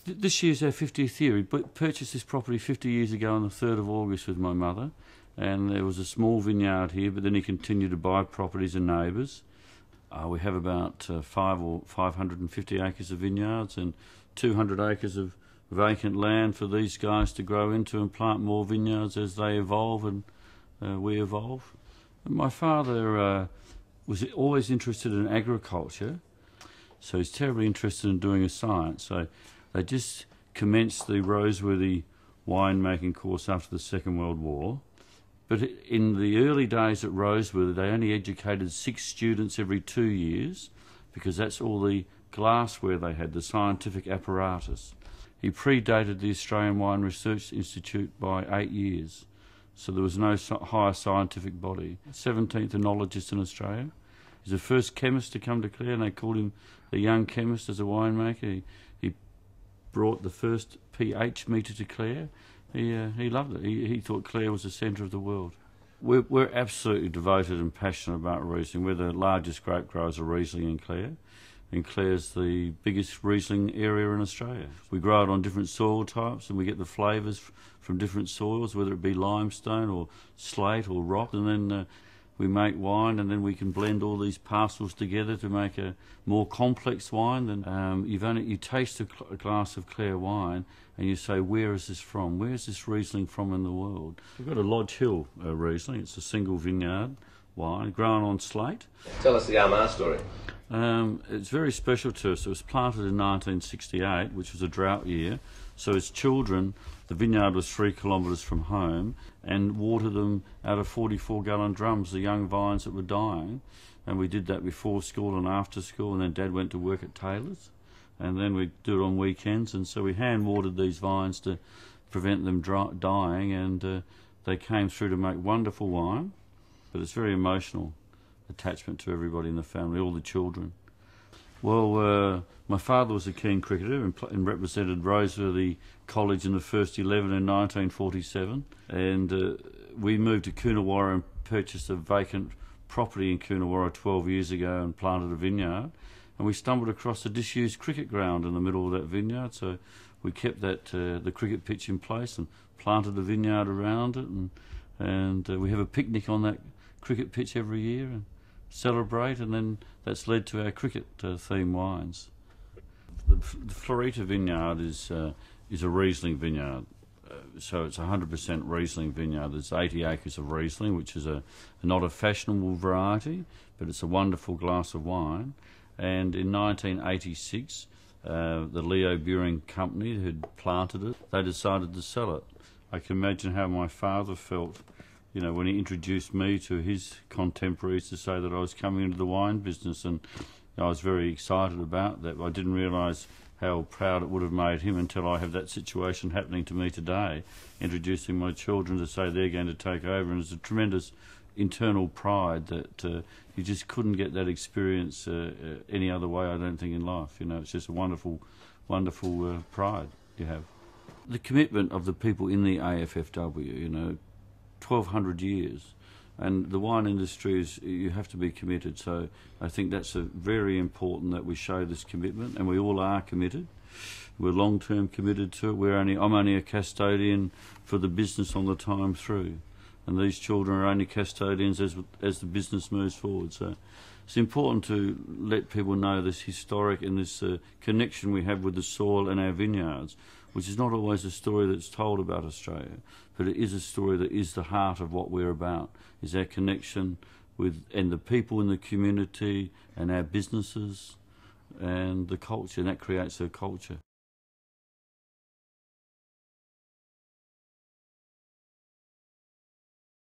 This year's our 50th year. We purchased this property 50 years ago on the 3rd of August with my mother, and there was a small vineyard here, but then he continued to buy properties and neighbours. We have about 550 acres of vineyards and 200 acres of vacant land for these guys to grow into and plant more vineyards as they evolve and we evolve. My father was always interested in agriculture, so he's terribly interested in doing a science. So they just commenced the Roseworthy winemaking course after the Second World War. But in the early days at Roseworthy, they only educated 6 students every 2 years because that's all the glassware they had, the scientific apparatus. He predated the Australian Wine Research Institute by 8 years, so there was no higher scientific body. 17th enologist in Australia. He's the first chemist to come to Clare, and they called him the young chemist as a winemaker. He brought the first pH meter to Clare. He loved it. He thought Clare was the centre of the world. We're absolutely devoted and passionate about Riesling. We're the largest grape growers of Riesling in Clare, and Clare's the biggest Riesling area in Australia. We grow it on different soil types, and we get the flavours from different soils, whether it be limestone or slate or rock, and then we make wine, and then we can blend all these parcels together to make a more complex wine. Than you taste a glass of Clare wine and you say, where is this from? Where is this Riesling from in the world? We've got a Lodge Hill Riesling. It's a single vineyard wine grown on slate. Tell us the Armagh story. It's very special to us. It was planted in 1968, which was a drought year. So as children, the vineyard was 3 kilometres from home, and watered them out of 44-gallon drums, the young vines that were dying. And we did that before school and after school, and then Dad went to work at Taylor's, and then we'd do it on weekends. And so we hand-watered these vines to prevent them dying, and they came through to make wonderful wine. But it's very emotional attachment to everybody in the family, all the children. Well, my father was a keen cricketer and represented Roseworthy College in the first 11 in 1947. And we moved to Coonawarra and purchased a vacant property in Coonawarra 12 years ago and planted a vineyard. And we stumbled across a disused cricket ground in the middle of that vineyard, so we kept that the cricket pitch in place and planted a vineyard around it. And we have a picnic on that cricket pitch every year and celebrate, and then that's led to our cricket theme wines. The Florita vineyard is a Riesling vineyard, so it's 100% Riesling vineyard. There's 80 acres of Riesling, which is not a fashionable variety, but it's a wonderful glass of wine. And in 1986, the Leo Buring company who'd planted it, they decided to sell it. I can imagine how my father felt, you know, when he introduced me to his contemporaries to say that I was coming into the wine business, and I was very excited about that. I didn't realise how proud it would have made him until I have that situation happening to me today, introducing my children to say they're going to take over. And there's a tremendous internal pride that you just couldn't get that experience any other way, I don't think, in life. You know, it's just a wonderful, wonderful pride you have. The commitment of the people in the AFFW, you know, 1,200 years, and the wine industry is, you have to be committed. So I think that's very important that we show this commitment, and we all are committed. We're long-term committed to it. I'm only a custodian for the business on the time through, and these children are only custodians as the business moves forward. So it's important to let people know this historic and this connection we have with the soil and our vineyards, which is not always a story that's told about Australia, but it is a story that is the heart of what we're about, is our connection with and the people in the community and our businesses and the culture, and that creates a culture.